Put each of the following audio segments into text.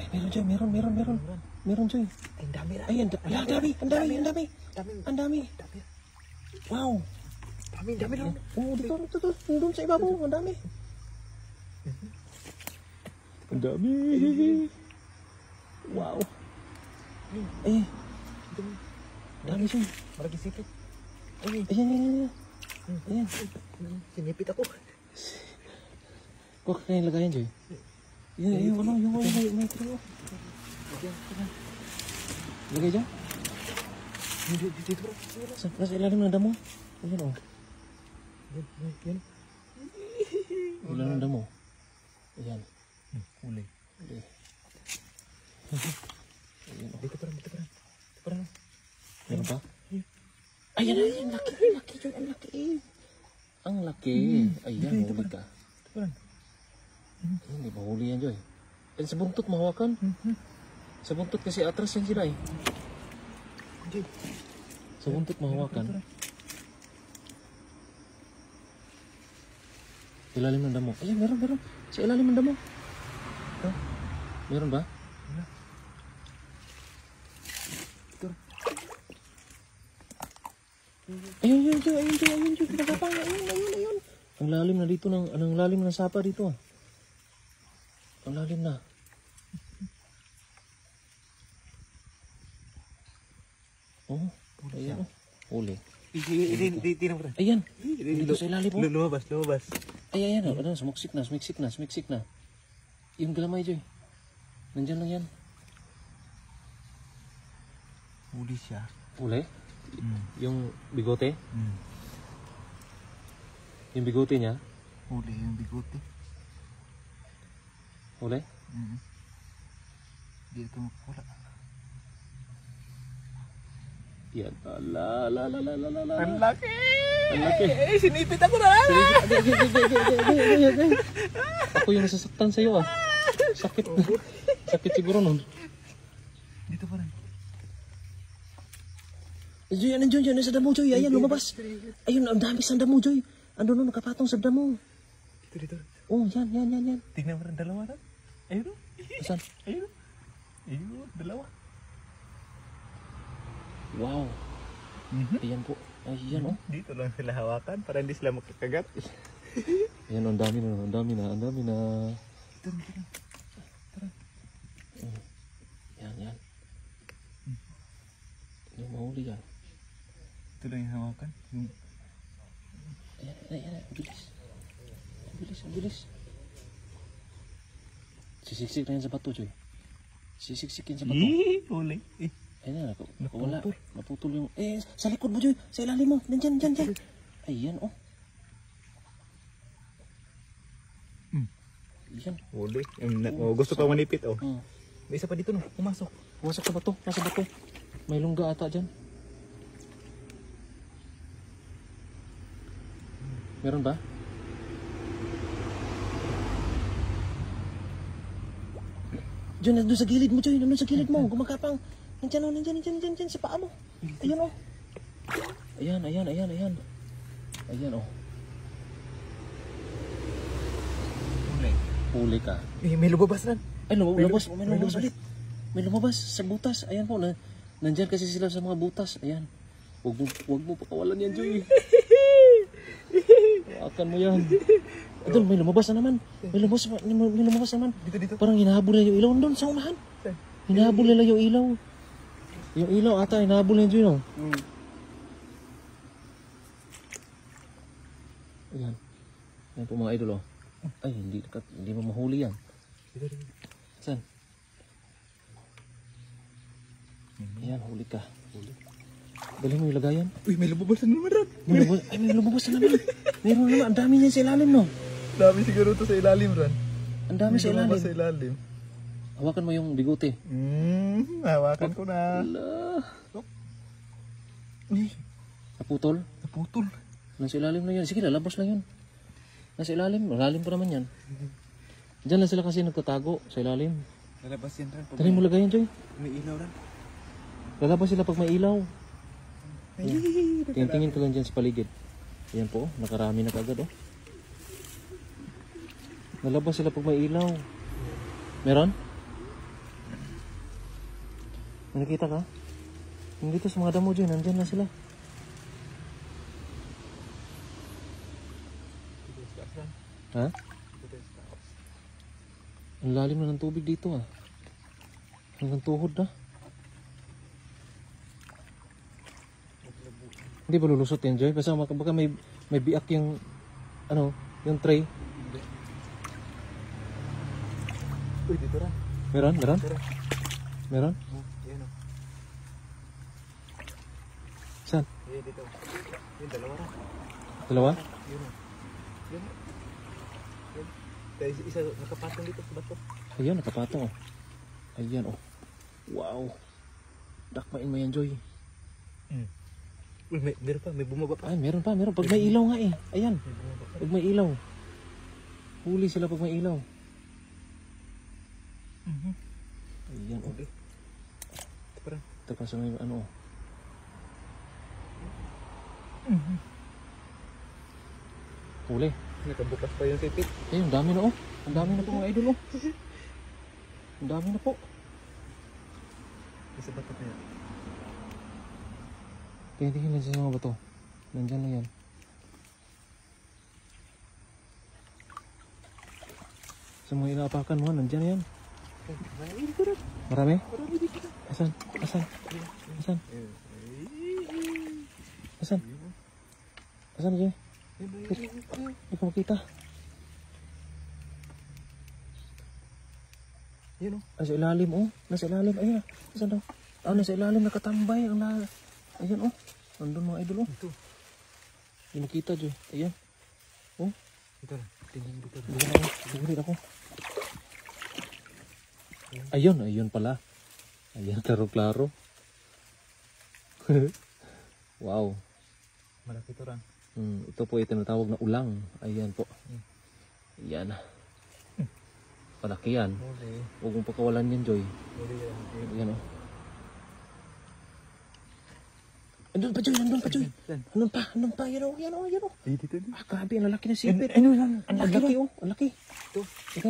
Ay, meron Joy, meron. Meron Joy. Ay, ang dami na. Ay, ang dami. Ang dami. Wow. Dami lang. Oh, dito. Doon sa ibabaw, ang dami. Ang dami. Wow. Ay. Dami Joy. Marami sipit. Ayan. Sinipit ako. Kok kaya lagayan Joy. Yung may trio. Lagay dyan. Dito bro. Sa ilalim ng damo. Ayan o. Yan. Ilalim ng damo. Ayan. Huli. Dito parang. Meron pa? Ayan. Laki Joy. Ang laki. Ayan, huli ka. Dito parang. Hindi ba huli yan Joy? And sa buntot mahawakan. Sa buntot kasi atras yan sila eh. Sa buntot mahawakan. Ilalim ng damo. Ayan, meron. Sa ilalim ng damo. Meron ba? Ayun, Joy. Pinagapang. Ayun. Ang lalim na dito ang lalim ng sapa dito ah. Ang lalim na. Oh, ayan oh. Huli. Tingnan mo. Ayan. Dito sa ilalim oh. Lumabas. Ay, ayan oh. Ano, sumiksik na. Yung galamay Joy. Nandyan lang yan. Huli siya. Huli? Yung bigote? Yung bigote niya? Huli yung bigote. Huli? Dito makakula. Yan. Ala. Ang laki! Sinipit ako na! Ako yung nasasaktan sa'yo ah. Sakit. Sakit siguro nun. Dito pa rin. Joy, nandiyan sa damo Joy. Ayan, lumabas. Ayun, ang dami sa damo Joy. Andun nakapatong sa damo. Dito. Oh, yan. Tingnan mo rin, dalawa na. Ayun o. Asan? Ayun, dalawa. Wow. Ayan po. Ayan oh. Dito lang sila hawakan para hindi sila makakagat. Ayan, ang dami na. Tara. Yan. Yung mahuli yan. Ito lang yung hawakan. Ayan. Ang bilis. Sisiksik na yan sa bato, Joy. Sisiksikin sa bato. Huli. Ayan na, wala. Naputol yung... sa likod mo, Joy. Sa ilalim mo. Nandyan. Ayan, oh. Ayan. Huli. Gusto pa manipit, oh. May isa pa dito, no. Pumasok sa bato. Nasa bato. May lungga ata dyan. Meron ba? Diyan, nandun sa gilid mo, Joy. Nandun sa gilid mo. Gumakapang. Nandyan sa paa mo. Ayun, oh. Ayan. Ayan, oh. Huli ka. May lumabas na. Ay, lumabas ulit. May lumabas sa butas. Ayan po, nandyan kasi sila sa mga butas. Ayan. Huwag mo pakawalan yan, Joy. Hawakan mo yan. Doon, may lumabas na naman. May lumabas naman. Dito. Parang hinahabol na yung ilaw. Doon, sa unahan. Hinahabol nila yung ilaw. Yung ilaw ata, hinahabol na yun. Ayan. Ayan po mga idol, oh. Ay, hindi mo mahuli yan. Saan? Ayan, huli ka. Dali mo yung lagayan. Uy, may lumabas na naman ron. May lumabas na naman. Meron naman, ang dami niyan sa ilalim, no? Dami siguro to sa ilalim ron. Ang dami sa ilalim. Sa ilalim. Hawakan mo yung bigote. Hawakan ko na. Ala. Uy, Naputol? Nasa ilalim na yan. Sige, lalabas lang yun. Nasa ilalim. Malalim pa naman yan. Diyan lang sila kasi nagtatago sa ilalim. lalabas yan ron. Dali mo lagayan, Joy. May ilaw ron. Lalabas sila pag may ilaw. Tingin ka lang dyan sa paligid. Ayan po, nakarami na kagad, oh. Lalabas sila pag may ilaw. Meron? May nakita ka? Yung dito sa mga damo dyan, nandyan na sila. Ha? Ang lalim na ng tubig dito ah. Hanggang tuhod na. Hindi ba lulusot yan, Joy? Basta baka may biak yung ano, yung tray. Uy, dito rin. Meron? Meron? Meron? Yan o. Saan? Dito. Yung dalawa rin. Dalawa? Yun o. Yun. Yun. Dahil isa nakapatong dito sa bato. Ayan, nakapatong oh. Ayan oh. Wow. Dakmain mo yan, Joy. Uy, meron pa. May bumaba pa. Ay, meron pa, meron. Pag may ilaw nga eh. Ayan. Pag may ilaw. Huli sila pag may ilaw. Ayan oh. Ito pa rin. Ito pa sa may ano oh. Huli. Nakabukas pa yung sipit. Ayun, dami na oh. Ang dami na po mga idol oh. Ang dami na po. Isa bato na yan. Tingin lang sa mga bato. Nandyan na yan. Sa mga inaapakan mo, nandyan na yan. Marami? Asan? Asan? Asan? Asan? Asan dyan? Hindi ko makita. Yan o. Nasa ilalim oh. Nasa ilalim. Ayun na. Asan daw? Ah, nasa ilalim. Nakatambay. Ang na... Ayan oh. Nandun mga idol oh. Ito. Hindi makita dyan. Ayan. Oh. Ito na. Tingnan dito. Bukan ako. Bukulit ako. Ayun. Ayun pala. Ayan. Klaro-klaro. Wow. Malaki ito rin. Ito po ay tinatawag na ulang. Ayan po. Ayan. Palaki yan. Huli. Huwag mong pakawalan yan, Joy. Huli yan. Ayan o. Andun pa, Joy. Andun pa, Joy. Andun pa. Andun pa. Ayan o. Ayan o. Ayan o. Dito. Ah, grabe. Ang lalaki na sipit. Ano yan? Ang laki o. Ang laki. Ito. Ika.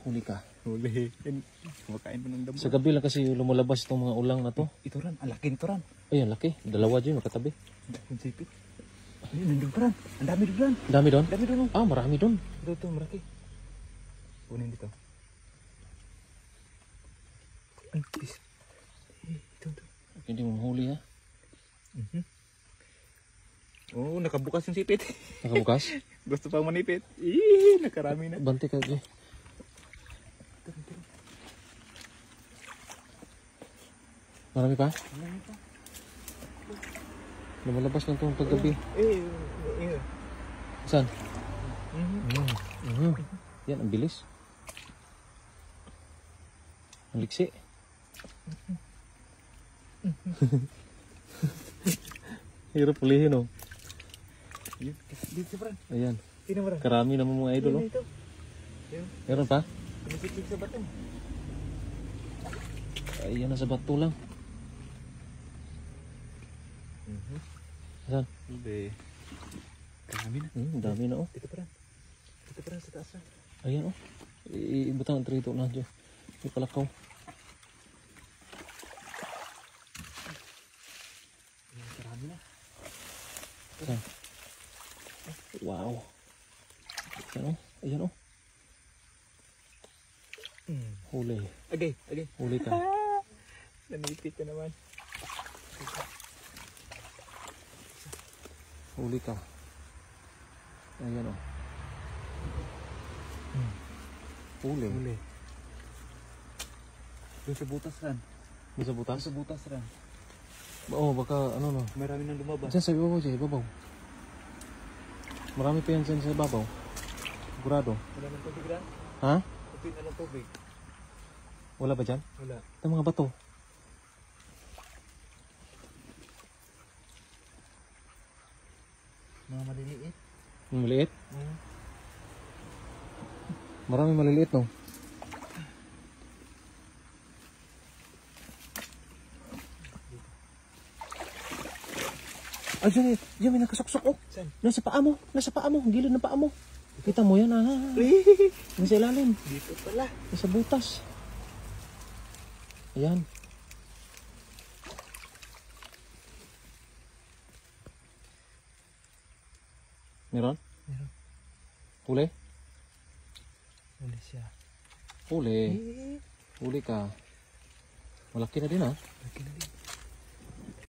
Huli ka. Huli. Kumakain pa ng damo. Sa gabi lang kasi lumulabas itong mga ulang na to. Ito rin. Ang laki nito rin. Ayan, laki. Dalawa, Joy. Makatabi. Ang sipit. Ayun, nandun pa rin. Ang dami doon rin. Dami doon? Dami doon. Ah, marami doon. Ito, maraki. Kunin dito. Ay, please. Ito. Hindi mo mahuli ha. Oo, nakabukas yung sipit. Nakabukas? Gusto pang manipit. Nakarami na. Bante ka, Joy. Marami pa? Marami pa. Lumalabas lang itong paggabi. Saan? Yan, ang bilis. Ang liksi. Hirap pulihin oh. Dito pa rin. Ayan. Sino ba rin? Karami naman mga idol oh. Ito. Meron pa? Kumisiklik sa bato. Ayan, nasa bato lang. Saan? Hindi. Karami na. Dami na oh. Dito pa rin. Dito pa rin sa taas na. Ayan oh. Ibutang ang trito na dyan. May palakaw. Karami na. Saan? Wow. Ayan oh. Ayan oh. Huli. Agay. Huli ka. Nanipit ka naman. Huli ka. Ayan o. Huli. Doon sa butas ran. May sa butas? Sa butas ran. Oo, baka ano no. Marami nang lumabas. Diyan sa ibabaw, dyan, ibabaw. Marami pa yan dyan sa ibabaw. Sigurado. Wala nang tubig ran? Ha? Puti na lang tubig. Wala ba dyan? Wala. Ito mga bato. Mga maliliit. Maliit? Marami maliliit no? Ay, dyan may nakasuksok oh. Saan? Nasa paa mo, gilid ng paa mo. Kita mo yan ah. Nasa ilalim, Dito pala. nasa butas. Ayan. Meron? Meron. Huli? Huli siya. Huli. Eh, Huli ka. Malaki na din ah. laki na din.